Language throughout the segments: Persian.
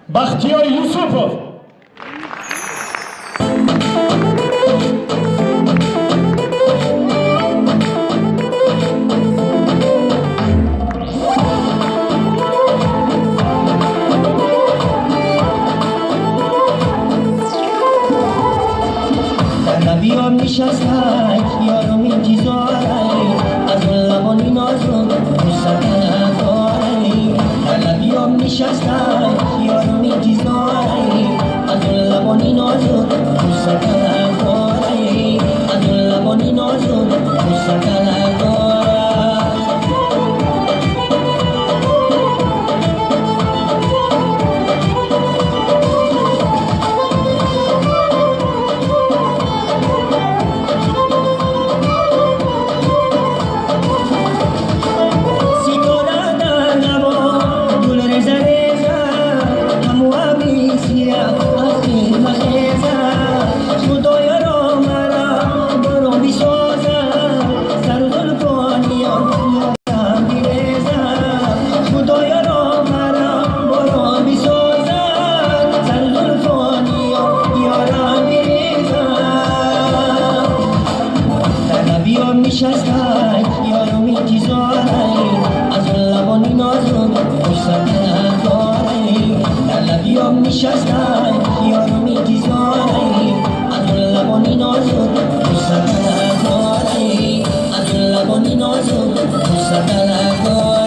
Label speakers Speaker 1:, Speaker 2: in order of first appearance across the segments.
Speaker 1: Baxtiyor Yusupov.
Speaker 2: بیام نشستن یارو میگذارن از اون لبانی نازون مستقل دارن حالا بیام نشستن یارو میگذارن از اون لبانی نازون مستقل دارن از اون لبانی نازون مستقل دارن نشستن یارو میگذارن از اون لبانی نازون مستقل دارن در لبیام نشستن یارو میگذارن از اون لبانی نازون مستقل دارن از اون لبانی نازون مستقل دارن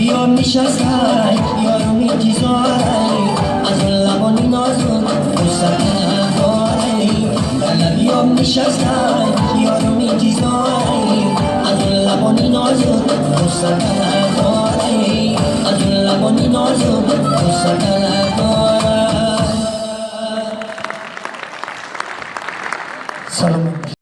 Speaker 2: بیام نشستن یارو میگذارن از اون لبانی نازون مستقل دارن در بیام نشستن یارو میگذارن از اون لبانی نازون مستقل دارن از اون لبانی نازون مستقل دارن